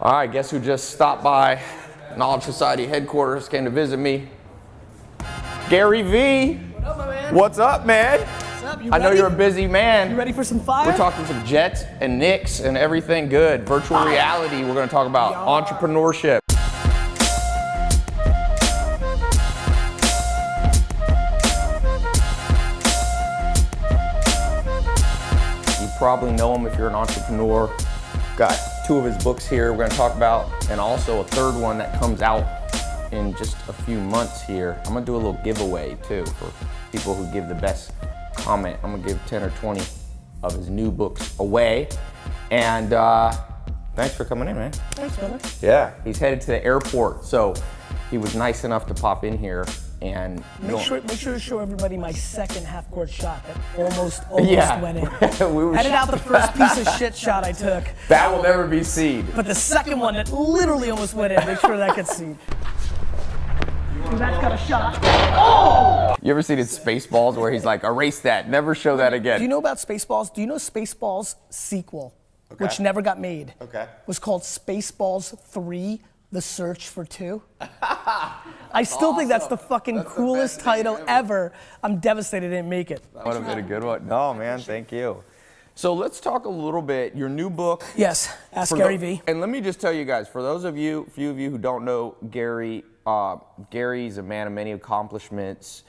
All right, guess who just stopped by Knowledge Society headquarters, came to visit me? Gary V. What up, my man? What's up, man? What's up? You I know ready? you're a busy man. You ready for some fire? We're talking some Jets and Knicks and everything good. Virtual reality, we're gonna talk about entrepreneurship. You probably know him if you're an entrepreneur. Got 2 of his books here we're gonna talk about, and also a 3rd one that comes out in just a few months here. I'm gonna do a little giveaway too for people who give the best comment. I'm gonna give 10 or 20 of his new books away. And thanks for coming in, man. Thanks, brother. Yeah, he's headed to the airport, so he was nice enough to pop in here and Make sure to show everybody my second half-court shot that almost Yeah. went in. We were Edit out the first piece of shit shot I took. That will never be seen. But the second one that literally almost went in, make sure that gets seen. That's got a shot. Oh! You ever seen in Spaceballs where he's like, erase that, never show that again? Do you know about Spaceballs? Do you know Spaceballs sequel, which never got made, was called Spaceballs 3, The Search for 2? I still think that's the fucking coolest title ever. I'm devastated it didn't make it. That would have been a good one. No, man, thank you. So let's talk a little bit, your new book. Yes, Ask Gary V. And let me just tell you guys, for those of you, few of you who don't know Gary, Gary's a man of many accomplishments.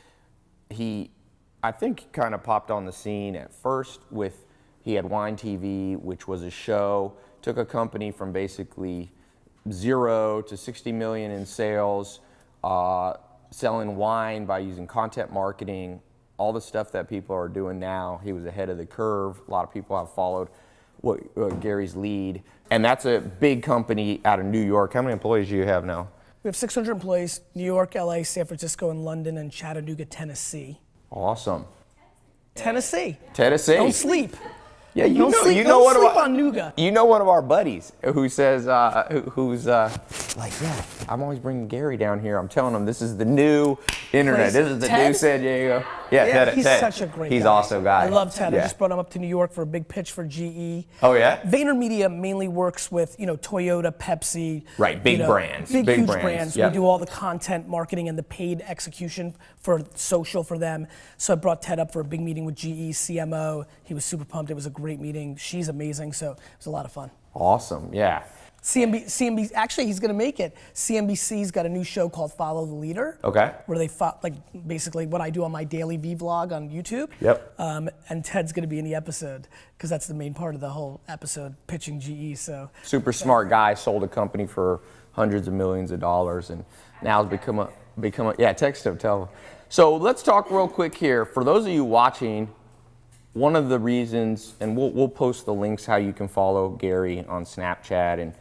I think kind of popped on the scene at first with, he had Wine TV, which was a show, took a company from basically 0 to 60 million in sales, selling wine by using content marketing, all the stuff that people are doing now. He was ahead of the curve. A lot of people have followed Gary's lead. And that's a big company out of New York. How many employees do you have now? We have 600 employees, New York, LA, San Francisco, and London, and Chattanooga, Tennessee. Awesome. Tennessee. Tennessee. Don't sleep. Yeah, you Don't know, sleep, you know don't one sleep of our, on Nougat. You know one of our buddies who says, who's like, yeah, I'm always bringing Gary down here. I'm telling him this is the new internet. This is the new San Diego. Yeah, He's Ted. such a great guy. He's awesome guy. I love Ted. Yeah. I just brought him up to New York for a big pitch for GE. Oh yeah? VaynerMedia mainly works with, Toyota, Pepsi. Right, big brands. Big huge brands. Yep. We do all the content marketing and the paid execution for social for them. So I brought Ted up for a big meeting with GE, CMO. He was super pumped. It was a great meeting. She's amazing, so it was a lot of fun. Awesome, yeah. CNBC, actually he's gonna make it. CNBC's got a new show called Follow the Leader. Okay. Where they basically what I do on my daily vlog on YouTube. Yep. And Ted's gonna be in the episode because that's the main part of the whole episode, pitching GE. So super smart guy, sold a company for hundreds of millions of dollars, and now has become a yeah. Text him, tell him. So let's talk real quick here. For those of you watching, one of the reasons, and we'll post the links how you can follow Gary on Snapchat and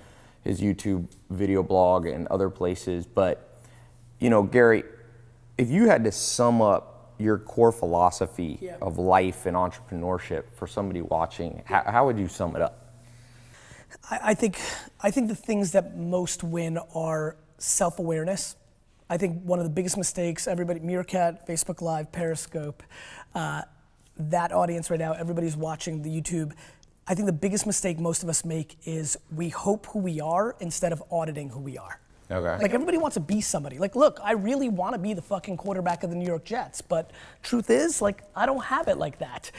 his YouTube video blog and other places. But, Gary, if you had to sum up your core philosophy of life and entrepreneurship for somebody watching, how would you sum it up? I think the things that most win are self-awareness. I think one of the biggest mistakes, everybody, Meerkat, Facebook Live, Periscope, that audience right now, everybody's watching the YouTube. I think the biggest mistake most of us make is we hope who we are instead of auditing who we are. Okay. Like everybody wants to be somebody. Like, look, I really want to be the fucking quarterback of the New York Jets, but truth is, I don't have it like that.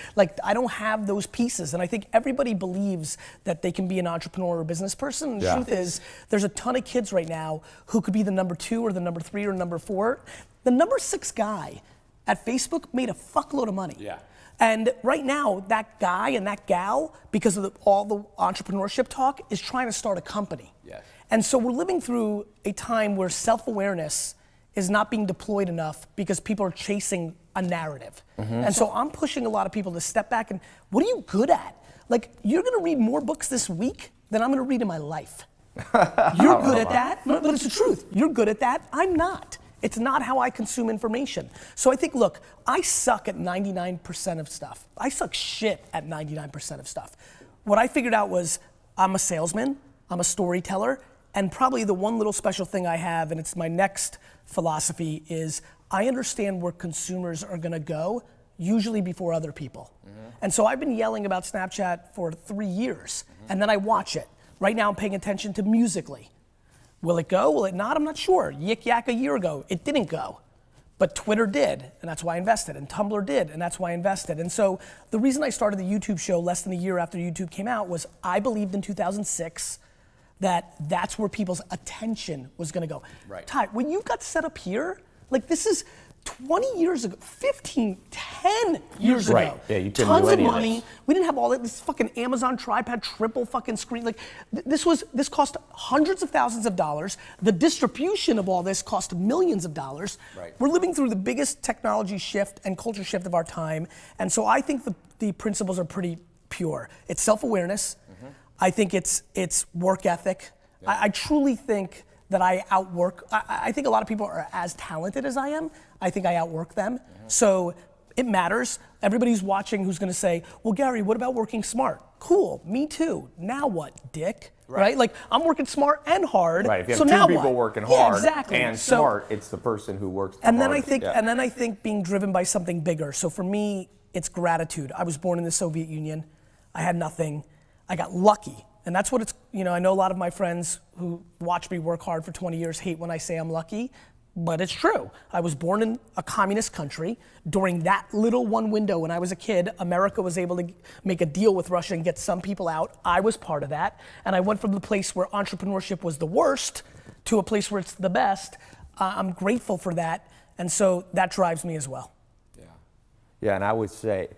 I don't have those pieces, and I think everybody believes that they can be an entrepreneur or business person, and the truth is, there's a ton of kids right now who could be the number 2 or the number 3 or number 4. The number 6 guy at Facebook made a fuckload of money. Yeah. And right now, that guy and that gal, because of all the entrepreneurship talk, is trying to start a company. Yes. And so we're living through a time where self-awareness is not being deployed enough because people are chasing a narrative. And so I'm pushing a lot of people to step back and, what are you good at? You're gonna read more books this week than I'm gonna read in my life. You're good at that, but it's the truth. You're good at that, I'm not. It's not how I consume information. So I think, look, I suck at 99% of stuff. I suck shit at 99% of stuff. What I figured out was I'm a salesman, I'm a storyteller, and probably the one little special thing I have, and it's my next philosophy, is I understand where consumers are gonna go, usually before other people. And so I've been yelling about Snapchat for 3 years, and then I watch it. Right now I'm paying attention to Musical.ly. Will it go? Will it not? I'm not sure. Yik Yak a year ago, it didn't go. But Twitter did, and that's why I invested. And Tumblr did, and that's why I invested. And so the reason I started the YouTube show less than a year after YouTube came out was I believed in 2006 that that's where people's attention was gonna go. Right. Ty, when you got set up here, like this is 20 years ago, 15, 10 years ago. Right, yeah, you couldn't Tons do of any of money. this. We didn't have all that, this fucking Amazon tripod, triple fucking screen. Like this cost hundreds of thousands of dollars. The distribution of all this cost millions of dollars. Right. We're living through the biggest technology shift and culture shift of our time. And so I think the principles are pretty pure. It's self-awareness. I think it's work ethic. Yeah. I truly think that I outwork, I think a lot of people are as talented as I am. I think I outwork them. So it matters. Everybody's watching who's gonna say, well, Gary, what about working smart? Cool, me too. Now what, dick? Right? Like, I'm working smart and hard. Right, if you so have now two people what? working Yeah, hard exactly. and So- smart, it's the person who works the and then hardest. and then I think being driven by something bigger. So for me, it's gratitude. I was born in the Soviet Union. I had nothing. I got lucky. And that's what it's, I know a lot of my friends who watch me work hard for 20 years hate when I say I'm lucky, but it's true. I was born in a communist country. During that little one window when I was a kid, America was able to make a deal with Russia and get some people out. I was part of that. And I went from the place where entrepreneurship was the worst to a place where it's the best. I'm grateful for that. And so that drives me as well. Yeah, and I would say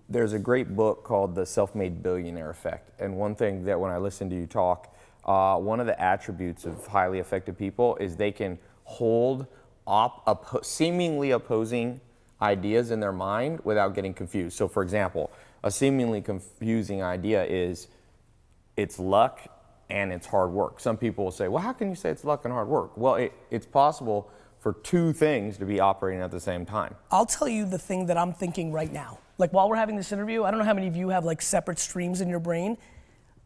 there's a great book called The Self-Made Billionaire Effect. And one thing that when I listen to you talk, one of the attributes of highly effective people is they can hold seemingly opposing ideas in their mind without getting confused. So for example, a seemingly confusing idea is it's luck and it's hard work. Some people will say, well, how can you say it's luck and hard work? Well, it's possible for two things to be operating at the same time. I'll tell you the thing that I'm thinking right now. Like while we're having this interview, I don't know how many of you have like separate streams in your brain.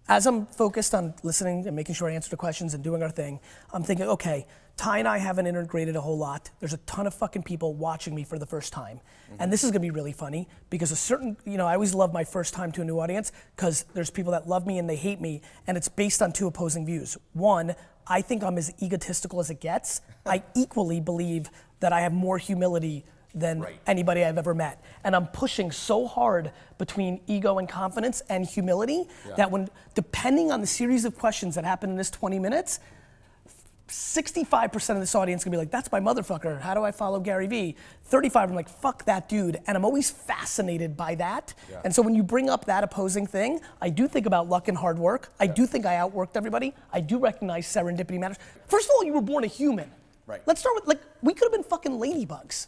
As I'm focused on listening and making sure I answer the questions and doing our thing, I'm thinking, okay, Ty and I haven't integrated a whole lot. There's a ton of fucking people watching me for the first time. And this is gonna be really funny because I always love my first time to a new audience because there's people that love me and they hate me, and it's based on two opposing views. One, I think I'm as egotistical as it gets. I equally believe that I have more humility than anybody I've ever met. And I'm pushing so hard between ego and confidence and humility that depending on the series of questions that happen in this 20 minutes, 65% of this audience is gonna be like, that's my motherfucker, how do I follow Gary Vee? 35, I'm like, fuck that dude. And I'm always fascinated by that. And so when you bring up that opposing thing, I do think about luck and hard work. I do think I outworked everybody. I do recognize serendipity matters. First of all, you were born a human. Let's start with, we could have been fucking ladybugs.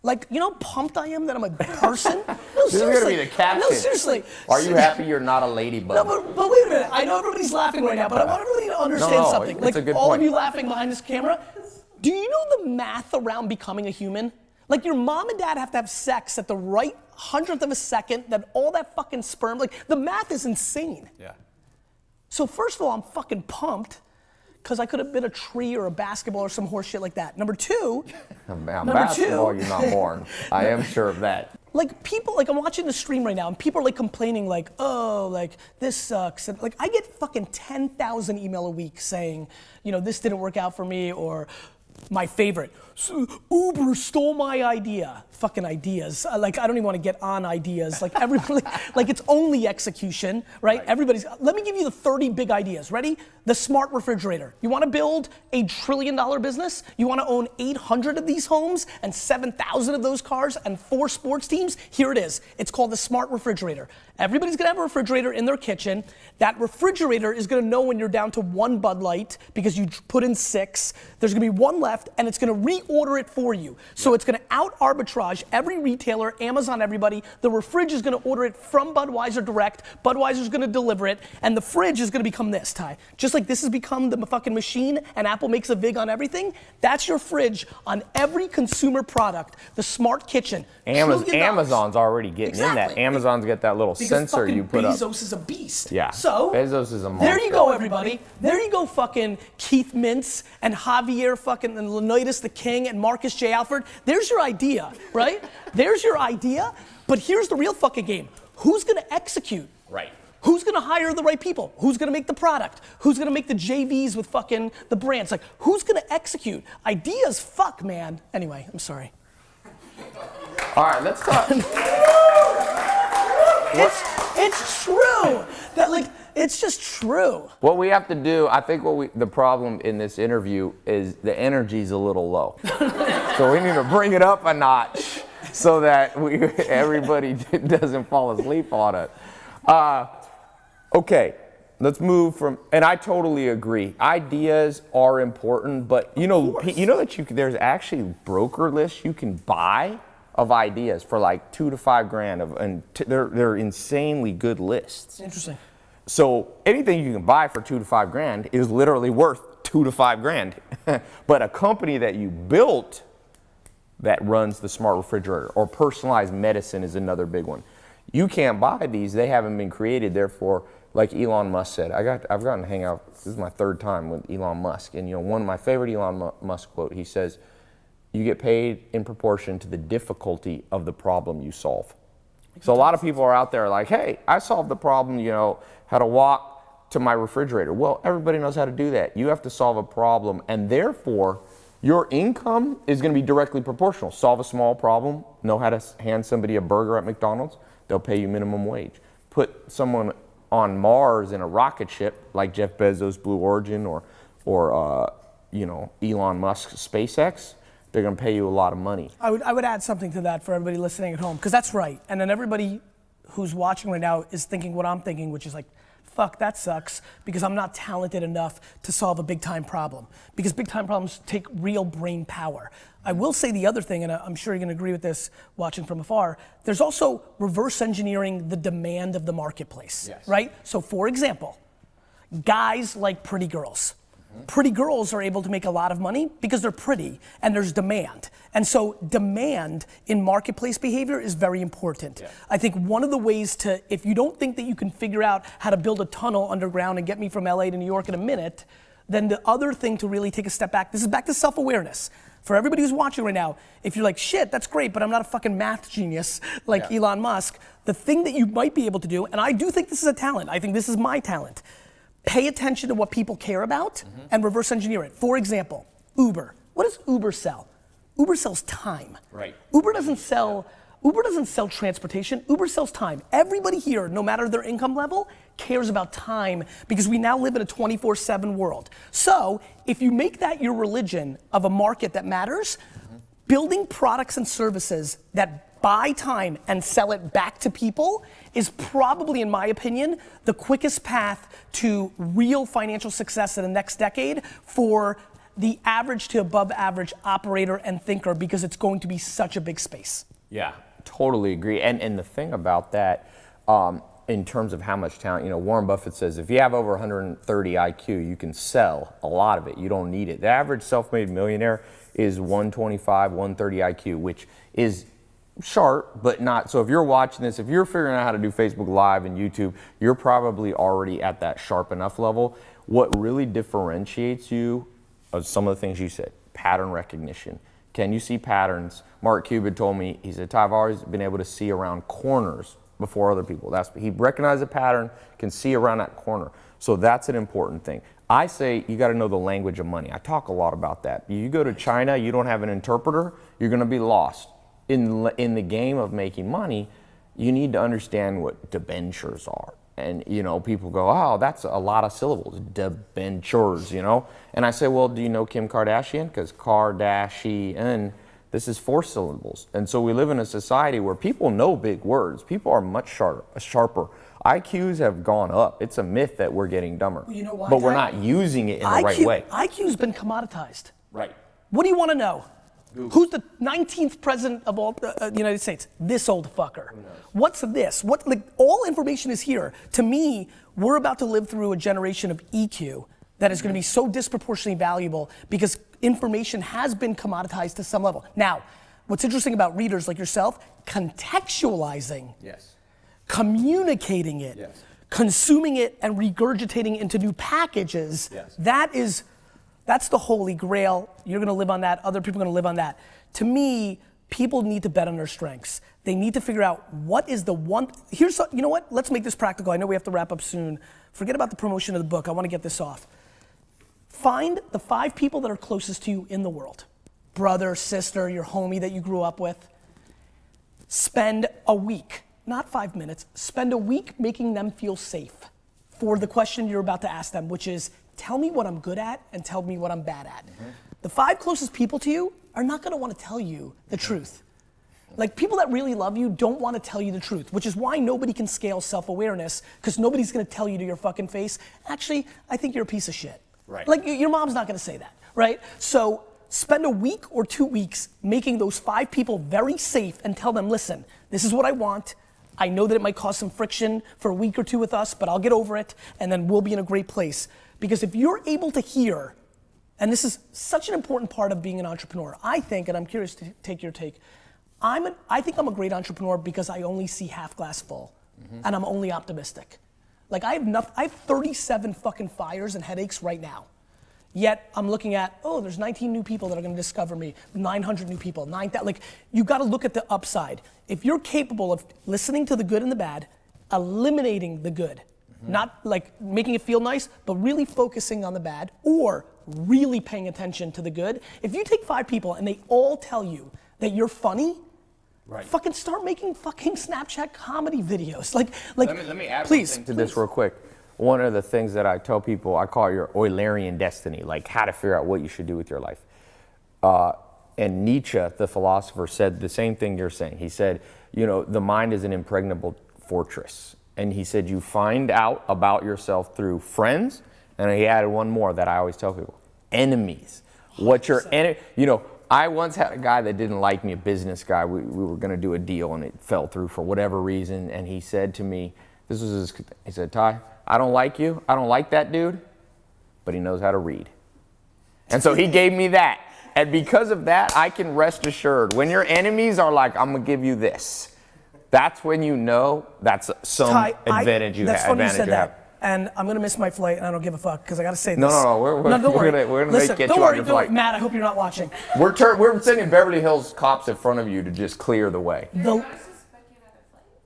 Like, you know how pumped I am that I'm a person? No, This is gonna be the caption. No, seriously. Are you happy you're not a ladybug? No, but wait a minute. I know everybody's laughing right now, but I want everybody to understand something. It's a good all point. of you laughing behind this camera, do you know the math around becoming a human? Like your mom and dad have to have sex at the right 100th of a second, that all that fucking sperm, like the math is insane. So first of all, I'm fucking pumped because I could have been a tree or a basketball or some horse shit like that. Number two, basketball, you're not born. I am sure of that. Like people, like I'm watching the stream right now and people are like complaining like, oh, like this sucks. And like I get fucking 10,000 email a week saying, this didn't work out for me, or my favorite, Uber stole my idea. Fucking ideas. Like I don't even want to get on ideas. Like everybody, like it's only execution, right? Everybody's, let me give you the 30 big ideas. Ready? The smart refrigerator. You want to build $1 trillion business? You want to own 800 of these homes and 7,000 of those cars and 4 sports teams? Here it is. It's called the smart refrigerator. Everybody's gonna have a refrigerator in their kitchen. That refrigerator is gonna know when you're down to 1 Bud Light because you put in 6. There's gonna be 1 left and it's gonna reorder it for you. So it's gonna out arbitrage every retailer, Amazon, everybody. The refrige is gonna order it from Budweiser direct. Budweiser's gonna deliver it, and the fridge is gonna become this, Ty. Just like this has become the fucking machine and Apple makes a VIG on everything, that's your fridge on every consumer product. The smart kitchen. Amazon's already getting in that. Amazon's got that little sensor you put up. Bezos is a beast. Yeah. So Bezos is a monster. there you go, everybody. There you go, fucking Keith Mintz and Javier fucking and Leonidas the King and Marcus J. Alford. There's your idea, right? There's your idea. But here's the real fucking game. Who's gonna execute? Right. who's gonna hire the right people? Who's gonna make the product? Who's gonna make the JVs with fucking the brands? Like, who's gonna execute? Ideas, fuck, man. Anyway, I'm sorry. All right, let's talk. It's true. That like, it's just true. What we have to do, I think the problem in this interview is the energy's a little low. So we need to bring it up a notch so that everybody doesn't fall asleep on it. Okay, let's move from, and I totally agree. Ideas are important, but you know that there's actually broker lists you can buy of ideas for like $2 to $5 grand and they're insanely good lists. Interesting. So anything you can buy for $2 to $5 grand is literally worth $2 to $5 grand. But a company that you built that runs the smart refrigerator or personalized medicine is another big one. You can't buy these; they haven't been created. Therefore, like Elon Musk said, I've gotten to hang out. This is my third time with Elon Musk, and one of my favorite Elon Musk quote. He says, "You get paid in proportion to the difficulty of the problem you solve." So a lot of people are out there like, "Hey, I solved the problem. How to walk to my refrigerator." Well, everybody knows how to do that. You have to solve a problem, and therefore, your income is going to be directly proportional. Solve a small problem, know how to hand somebody a burger at McDonald's, they'll pay you minimum wage. Put someone on Mars in a rocket ship like Jeff Bezos' Blue Origin or Elon Musk's SpaceX, they're going to pay you a lot of money. I would add something to that for everybody listening at home, because that's right. And then everybody who's watching right now is thinking what I'm thinking, which is like, fuck, that sucks, because I'm not talented enough to solve a big time problem. Because big time problems take real brain power. I will say the other thing, and I'm sure you're gonna agree with this watching from afar, there's also reverse engineering the demand of the marketplace, right? So for example, guys like pretty girls. Pretty girls are able to make a lot of money because they're pretty and there's demand. And so demand in marketplace behavior is very important. Yeah. I think one of the ways if you don't think that you can figure out how to build a tunnel underground and get me from LA to New York in a minute, then the other thing to really take a step back, this is back to self-awareness. For everybody who's watching right now, if you're like, shit, that's great, but I'm not a fucking math genius like Elon Musk, the thing that you might be able to do, and I do think this is a talent, I think this is my talent, pay attention to what people care about and reverse engineer it. For example, Uber. What does Uber sell? Uber sells time. Right. Uber doesn't sell transportation. Uber sells time. Everybody here, no matter their income level, cares about time because we now live in a 24/7 world. So if you make that your religion of a market that matters, building products and services that buy time and sell it back to people is probably, in my opinion, the quickest path to real financial success in the next decade for the average to above average operator and thinker, because it's going to be such a big space. Yeah, totally agree. And the thing about that, in terms of how much talent, Warren Buffett says if you have over 130 IQ, you can sell a lot of it. You don't need it. The average self-made millionaire is 125, 130 IQ, which is sharp, but not. So if you're watching this, if you're figuring out how to do Facebook Live and YouTube, you're probably already at that sharp enough level. What really differentiates you are some of the things you said. Pattern recognition. Can you see patterns? Mark Cuban told me, he said, I've always been able to see around corners before other people. He recognized a pattern, can see around that corner. So that's an important thing. I say you got to know the language of money. I talk a lot about that. You go to China, you don't have an interpreter, you're going to be lost. In the game of making money, you need to understand what debentures are. And, people go, oh, that's a lot of syllables, debentures, And I say, well, do you know Kim Kardashian? Because Kardashian, this is 4 syllables. And so we live in a society where people know big words. People are much sharper. IQs have gone up. It's a myth that we're getting dumber. You know why? But we're not using it in the right way. IQ's been commoditized. Right. What do you want to know? Google. Who's the 19th president of all the United States? This old fucker. What's this? All information is here. To me, we're about to live through a generation of EQ that is going to be so disproportionately valuable because information has been commoditized to some level. Now, what's interesting about readers like yourself, contextualizing, communicating it, consuming it and regurgitating into new packages, that's the holy grail. You're gonna live on that, other people are gonna live on that. To me, people need to bet on their strengths. They need to figure out what is the one, you know what, let's make this practical. I know we have to wrap up soon. Forget about the promotion of the book, I wanna get this off. Find the 5 people that are closest to you in the world. Brother, sister, your homie that you grew up with. Spend a week, not 5 minutes, spend a week making them feel safe for the question you're about to ask them, which is, tell me what I'm good at and tell me what I'm bad at. The 5 closest people to you are not gonna wanna tell you the truth. Like, people that really love you don't wanna tell you the truth, which is why nobody can scale self-awareness, because nobody's gonna tell you to your fucking face, actually, I think you're a piece of shit. Right. Like, your mom's not gonna say that, right? So, spend a week or 2 weeks making those 5 people very safe and tell them, listen, this is what I want. I know that it might cause some friction for a week or 2 with us, but I'll get over it, and then we'll be in a great place. Because if you're able to hear, and this is such an important part of being an entrepreneur, I think, and I'm curious to take your take, I think I'm a great entrepreneur because I only see half glass full, and I'm only optimistic. Like, I have 37 fucking fires and headaches right now. Yet I'm looking at, oh, there's 19 new people that are gonna discover me, 900 new people, 9,000, like, you gotta look at the upside. If you're capable of listening to the good and the bad, eliminating the good, not like making it feel nice, but really focusing on the bad, or really paying attention to the good. If you take 5 people and they all tell you that you're funny, fucking start making fucking Snapchat comedy videos. Like, let me add please, something to this real quick. One of the things that I tell people, I call it your Eulerian destiny, like how to figure out what you should do with your life. And Nietzsche, the philosopher, said the same thing you're saying. He said, you know, the mind is an impregnable fortress. And he said, you find out about yourself through friends. And he added one more that I always tell people, enemies. What your enemy, you know, I once had a guy that didn't like me, a business guy. We were gonna do a deal and it fell through for whatever reason. And he said to me, he said, Ty, I don't like you. I don't like that dude, but he knows how to read. And so he gave me that. And because of that, I can rest assured, when your enemies are like, I'm gonna give you this, that's when you know that's some Ty, advantage you have. That's funny you said that. And I'm gonna miss my flight and I don't give a fuck, because I gotta say this. No, we're gonna get you on your flight. Matt, I hope you're not watching. We're sending Beverly Hills cops in front of you to just clear the way.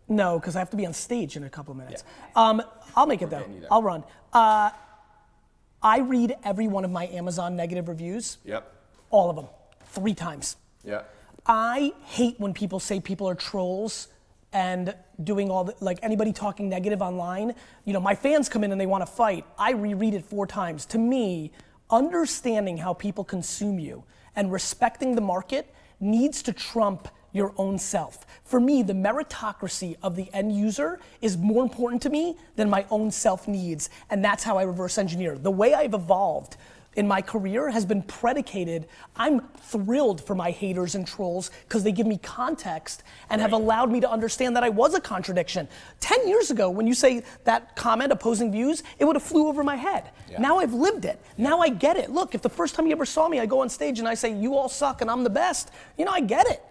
No, because I have to be on stage in a couple of minutes. Yeah. I'll make it though. I'll run. I read every one of my Amazon negative reviews. Yep. All of them, 3 times. Yeah. I hate when people say people are trolls and doing all the, like, anybody talking negative online. You know, my fans come in and they want to fight. I reread it 4 times. To me, understanding how people consume you and respecting the market needs to trump your own self. For me, the meritocracy of the end user is more important to me than my own self needs, and that's how I reverse engineer. The way I've evolved in my career has been predicated. I'm thrilled for my haters and trolls because they give me context and have allowed me to understand that I was a contradiction. 10 years ago, when you say that comment, opposing views, it would have flew over my head. Yeah. Now I've lived it. Yeah. Now I get it. Look, if the first time you ever saw me, I go on stage and I say, you all suck and I'm the best, you know, I get it.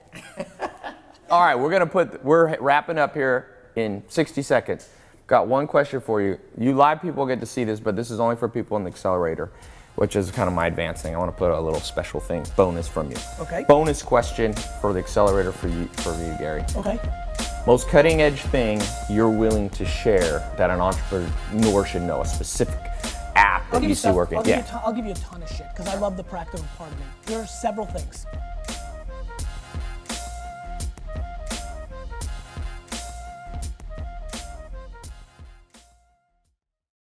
All right, we're wrapping up here in 60 seconds. Got one question for you. You live people get to see this, but this is only for people in the accelerator, which is kind of my advanced thing. I want to put a little special thing, bonus from you. Okay. Bonus question for the accelerator for you, Gary. Okay. Most cutting edge thing you're willing to share that an entrepreneur should know, a specific app that you see working. I'll give you a ton of shit because I love the practical part of me. There are several things.